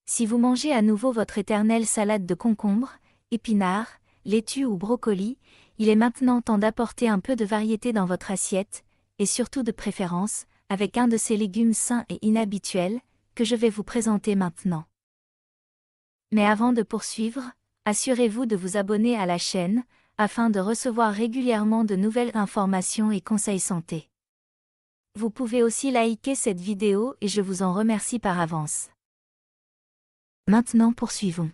Si vous mangez à nouveau votre éternelle salade de concombres, épinards, laitues ou brocolis, il est maintenant temps d'apporter un peu de variété dans votre assiette, et surtout de préférence, avec un de ces légumes sains et inhabituels, que je vais vous présenter maintenant. Mais avant de poursuivre, assurez-vous de vous abonner à la chaîne, afin de recevoir régulièrement de nouvelles informations et conseils santé. Vous pouvez aussi liker cette vidéo et je vous en remercie par avance. Maintenant poursuivons.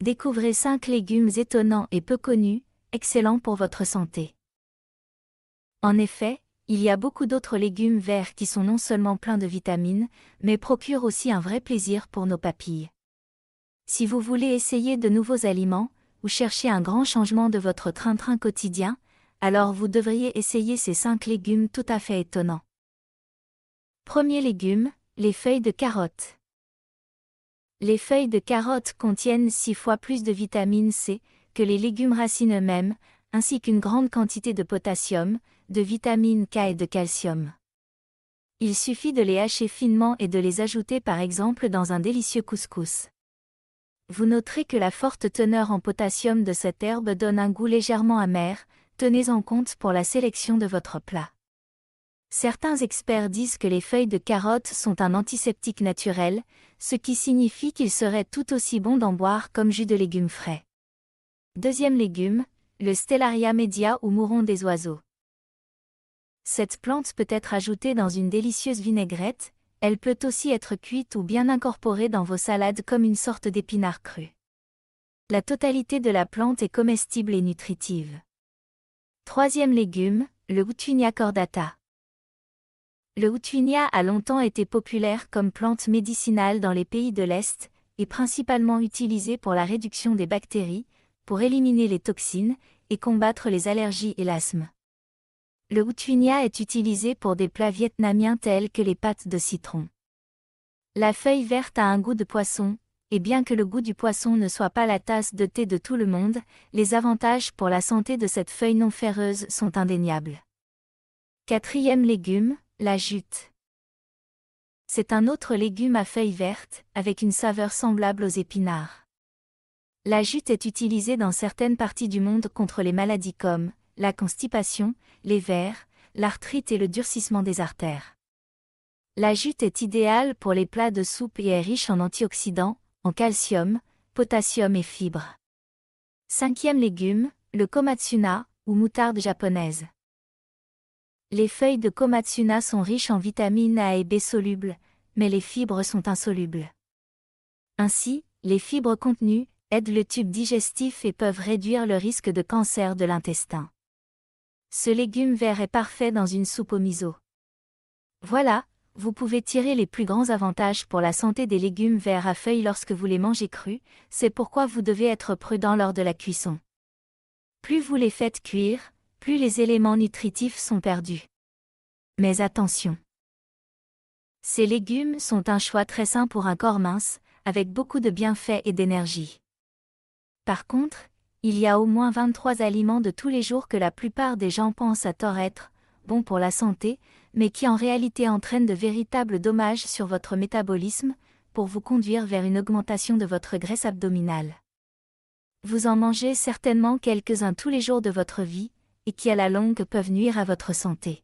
Découvrez 5 légumes étonnants et peu connus, excellents pour votre santé. En effet, il y a beaucoup d'autres légumes verts qui sont non seulement pleins de vitamines, mais procurent aussi un vrai plaisir pour nos papilles. Si vous voulez essayer de nouveaux aliments, ou chercher un grand changement de votre train-train quotidien, alors vous devriez essayer ces 5 légumes tout à fait étonnants. Premier légume, les feuilles de carotte. Les feuilles de carotte contiennent 6 fois plus de vitamine C que les légumes racines eux-mêmes, ainsi qu'une grande quantité de potassium, de vitamine K et de calcium. Il suffit de les hacher finement et de les ajouter par exemple dans un délicieux couscous. Vous noterez que la forte teneur en potassium de cette herbe donne un goût légèrement amer, tenez-en compte pour la sélection de votre plat. Certains experts disent que les feuilles de carotte sont un antiseptique naturel, ce qui signifie qu'il serait tout aussi bon d'en boire comme jus de légumes frais. Deuxième légume, le Stellaria media ou mouron des oiseaux. Cette plante peut être ajoutée dans une délicieuse vinaigrette, elle peut aussi être cuite ou bien incorporée dans vos salades comme une sorte d'épinard cru. La totalité de la plante est comestible et nutritive. Troisième légume, le Houtuinia cordata. Le Houtuinia a longtemps été populaire comme plante médicinale dans les pays de l'Est, et principalement utilisé pour la réduction des bactéries, pour éliminer les toxines, et combattre les allergies et l'asthme. Le Houtuinia est utilisé pour des plats vietnamiens tels que les pâtes de citron. La feuille verte a un goût de poisson, et bien que le goût du poisson ne soit pas la tasse de thé de tout le monde, les avantages pour la santé de cette feuille non ferreuse sont indéniables. Quatrième légume, la jute. C'est un autre légume à feuilles vertes, avec une saveur semblable aux épinards. La jute est utilisée dans certaines parties du monde contre les maladies comme la constipation, les vers, l'arthrite et le durcissement des artères. La jute est idéale pour les plats de soupe et est riche en antioxydants, en calcium, potassium et fibres. Cinquième légume, le komatsuna, ou moutarde japonaise. Les feuilles de komatsuna sont riches en vitamines A et B solubles, mais les fibres sont insolubles. Ainsi, les fibres contenues aident le tube digestif et peuvent réduire le risque de cancer de l'intestin. Ce légume vert est parfait dans une soupe au miso. Voilà, vous pouvez tirer les plus grands avantages pour la santé des légumes verts à feuilles lorsque vous les mangez crus, c'est pourquoi vous devez être prudent lors de la cuisson. Plus vous les faites cuire, plus les éléments nutritifs sont perdus. Mais attention! Ces légumes sont un choix très sain pour un corps mince, avec beaucoup de bienfaits et d'énergie. Par contre, il y a au moins 23 aliments de tous les jours que la plupart des gens pensent à tort être bons pour la santé, mais qui en réalité entraînent de véritables dommages sur votre métabolisme, pour vous conduire vers une augmentation de votre graisse abdominale. Vous en mangez certainement quelques-uns tous les jours de votre vie, et qui à la longue peuvent nuire à votre santé.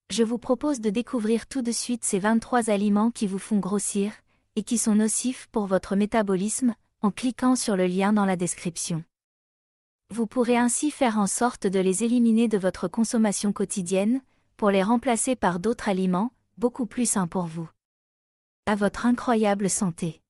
Je vous propose de découvrir tout de suite ces 23 aliments qui vous font grossir, et qui sont nocifs pour votre métabolisme, en cliquant sur le lien dans la description. Vous pourrez ainsi faire en sorte de les éliminer de votre consommation quotidienne, pour les remplacer par d'autres aliments, beaucoup plus sains pour vous. À votre incroyable santé!